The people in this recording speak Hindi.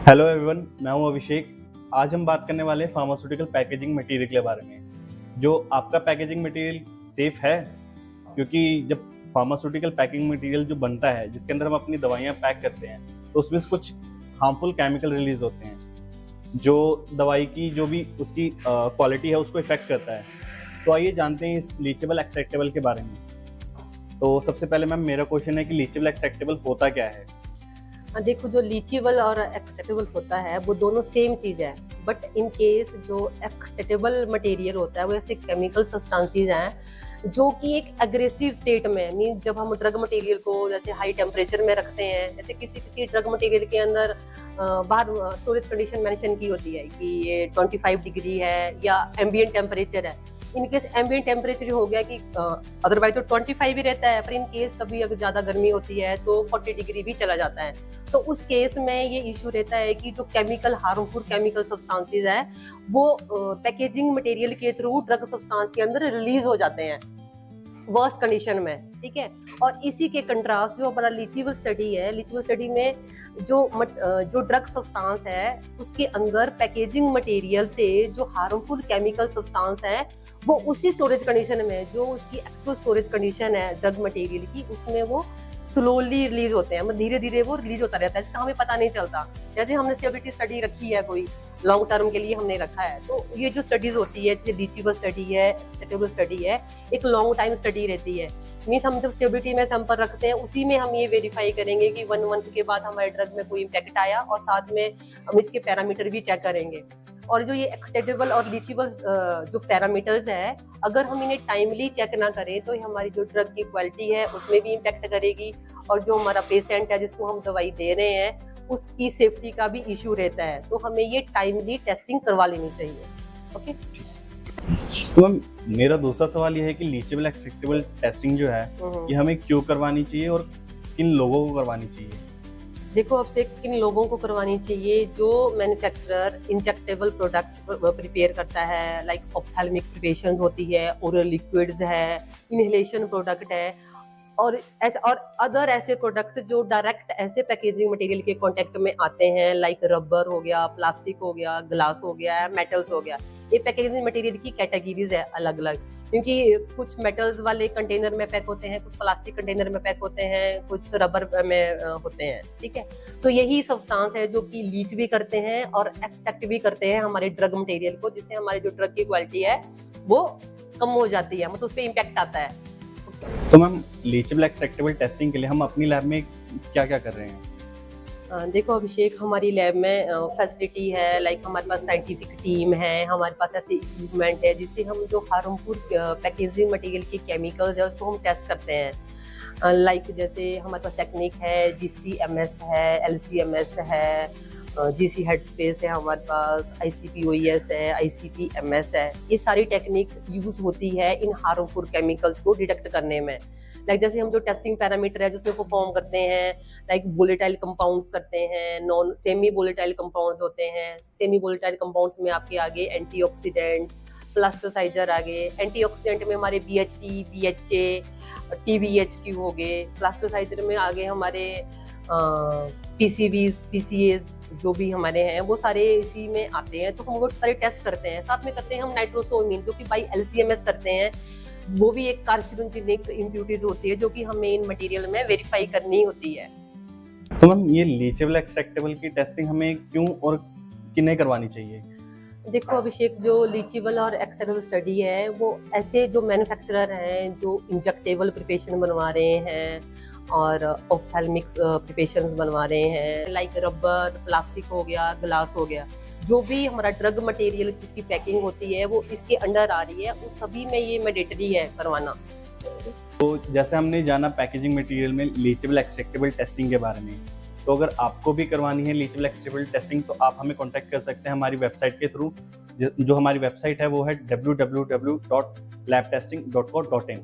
हेलो एवरीवन, मैं हूं अभिषेक। आज हम बात करने वाले हैं फार्मास्यूटिकल पैकेजिंग मटेरियल के बारे में। जो आपका पैकेजिंग मटेरियल सेफ है, क्योंकि जब फार्मास्यूटिकल पैकिंग मटेरियल जो बनता है, जिसके अंदर हम अपनी दवाइयां पैक करते हैं, तो उसमें से कुछ हार्मफुल केमिकल रिलीज होते हैं जो दवाई की जो भी उसकी क्वालिटी है उसको इफेक्ट करता है। तो आइए जानते हैं इस लीचेबल एक्सट्रैक्टेबल के बारे में। तो सबसे पहले मैम, मेरा क्वेश्चन है कि लीचेबल एक्सट्रैक्टेबल होता क्या है? देखो, जो लीचेबल और एक्सट्रैक्टेबल होता है वो दोनों सेम चीज़ है, बट इन केस जो एक्सट्रैक्टेबल मटेरियल होता है वो ऐसे केमिकल सब्सटेंसेस हैं जो कि एक एग्रेसिव स्टेट में, मीन जब हम ड्रग मटेरियल को जैसे हाई टेम्परेचर में रखते हैं, जैसे किसी किसी ड्रग मटेरियल के अंदर बाहर स्टोरेज कंडीशन मेंशन की होती है कि ये 25 डिग्री है या एम्बिएंट टेम्परेचर है। इन केस एम्बिएंट टेम्परेचर हो गया कि अदरवाइज तो 25 ही रहता है, पर इन केस कभी अगर ज़्यादा गर्मी होती है तो 40 डिग्री भी चला जाता है। तो उस केस में ये इशू रहता है कि जो केमिकल हार्मफुल केमिकल सब्सटेंसेस है वो पैकेजिंग मटेरियल के थ्रू ड्रग सब्सटेंस के अंदर रिलीज हो जाते हैं वर्स्ट कंडीशन में, ठीक है। और इसी के कंट्रास्ट जो हमारा लीचेबल स्टडी है, लीचेबल स्टडी में जो ड्रग सब्सटेंस है उसके अंदर पैकेजिंग मटेरियल से जो हार्मफुल केमिकल सब्सटेंस है वो उसी स्टोरेज कंडीशन में, जो उसकी एक्चुअल स्टोरेज कंडीशन है ड्रग मटेरियल की, उसमें वो स्लोली रिलीज होते हैं, मतलब धीरे धीरे वो रिलीज होता रहता है, इसका हमें पता नहीं चलता। जैसे हमने स्टेबिलिटी स्टडी रखी है, कोई लॉन्ग टर्म के लिए हमने रखा है, तो ये जो स्टडीज होती है, जैसे लीचेबल स्टडी है, एक्सट्रैक्टेबल स्टडी है, एक लॉन्ग टाइम स्टडी रहती है। मीन्स हम जब स्टेबिलिटी में सैंपल रखते हैं उसी में हम ये वेरीफाई करेंगे कि 1 मंथ के बाद हमारे ड्रग में कोई इम्पैक्ट आया, और साथ में हम इसके पैरामीटर भी चेक करेंगे। और जो ये एक्सट्रैक्टेबल और लीचेबल जो पैरामीटर्स है, अगर हम इन्हें टाइमली चेक ना करें तो हमारी जो ड्रग की क्वालिटी है उसमें भी इम्पैक्ट करेगी, और जो हमारा पेशेंट है जिसको हम दवाई दे रहे हैं उसकी सेफ्टी का भी इशू रहता है। तो हमें ये टाइमली टेस्टिंग करवा लेनी चाहिए। ओके। तो मैम, मेरा दूसरा सवाल ये है कि लीचेबल एक्सट्रैक्टेबल टेस्टिंग जो है ये हमें क्यों करवानी चाहिए और किन लोगों को करवानी चाहिए? देखो, अब से किन लोगों को करवानी चाहिए? जो मैन्युफैक्चरर इंजेक्टेबल प्रोडक्ट्स प्रिपेयर करता है, लाइक ऑप्थेल्मिक प्रिपरेशंस होती है, ओरल लिक्विड्स है, इनहेलेशन प्रोडक्ट है, और अदर ऐसे प्रोडक्ट जो डायरेक्ट ऐसे पैकेजिंग मटेरियल के कांटेक्ट में आते हैं, लाइक रबर हो गया, प्लास्टिक हो गया, ग्लास हो गया, मेटल्स हो गया। ये पैकेजिंग मटेरियल की कैटेगरीज है अलग अलग, क्योंकि कुछ मेटल्स वाले कंटेनर में पैक होते हैं, कुछ प्लास्टिक कंटेनर में पैक होते हैं, कुछ रबर में होते हैं, ठीक है। तो यही सब्सटेंस है जो कि लीच भी करते हैं और एक्सट्रैक्ट भी करते हैं हमारे ड्रग मटेरियल को, जिससे हमारी जो ड्रग की क्वालिटी है वो कम हो जाती है, मतलब उस पर इम्पैक्ट आता है। तो मैम, लीचेबल एक्सट्रैक्टेबल टेस्टिंग के लिए हम अपनी लैब में क्या क्या कर रहे हैं? देखो अभिषेक, हमारी लैब में फैसिलिटी है, लाइक हमारे पास साइंटिफिक टीम है, हमारे पास ऐसे इक्विपमेंट है जिससे हम जो हार्मफुल पैकेजिंग मटेरियल के केमिकल्स है उसको हम टेस्ट करते हैं। लाइक जैसे हमारे पास टेक्निक है, GCMS है, LCMS है, GC हेडस्पेस है, हमारे पास ICP-OES है, ICP-MS है। ये सारी टेक्निक यूज होती है इन हार्मफुल केमिकल्स को डिटेक्ट करने में। लाइक जैसे हम जो टेस्टिंग पैरामीटर है जिसमें परफॉर्म करते हैं, लाइक वोलेटाइल कंपाउंड्स करते हैं, नॉन सेमी वोलेटाइल कंपाउंड्स होते हैं। सेमी वोलेटाइल कंपाउंड्स में आपके आगे एंटीऑक्सीडेंट, प्लास्टोसाइजर आगे। एंटीऑक्सीडेंट में हमारे BHT, BHA, TBHQ हो गए। प्लास्टोसाइजर में आगे हमारे PCBs, PCAs जो भी हमारे हैं वो सारे इसी में आते हैं। तो हम वो सारे टेस्ट करते हैं, साथ में करते हैं हम नाइट्रोसोमीन, जो कि बाई LCMS करते हैं। वो भी एक कार्सिनोजेनिक इम्प्यूरिटीज होती है जो कि हमें इन मटेरियल में वेरीफाई करनी होती है। तो मैम, ये लीचेबल एक्सट्रैक्टेबल की टेस्टिंग हमें क्यों और किन्हें करवानी चाहिए? देखो अभिषेक, जो लीचेबल और एक्सट्रैक्टेबल स्टडी है वो ऐसे जो मैन्युफैक्चरर हैं जो इंजेक्टेबल प्रिपरेशन बनवा रहे हैं और ऑप्थेल्मिक्स प्रिपरेशंस बनवा रहे हैं, लाइक रबर, प्लास्टिक हो गया, ग्लास हो गया, जो भी हमारा ड्रग मटेरियल जिसकी पैकिंग होती है वो इसके अंडर आ रही है, उस सभी में ये मैंडेटरी है करवाना। तो जैसे हमने जाना पैकेजिंग मटेरियल में लीचेबल एक्सट्रैक्टेबल टेस्टिंग के बारे में, तो अगर आपको भी करवानी है लीचेबल एक्सट्रैक्टेबल टेस्टिंग तो आप हमें कांटेक्ट कर सकते हैं हमारी वेबसाइट के थ्रू। जो हमारी वेबसाइट है वो है www.labtesting.co.in।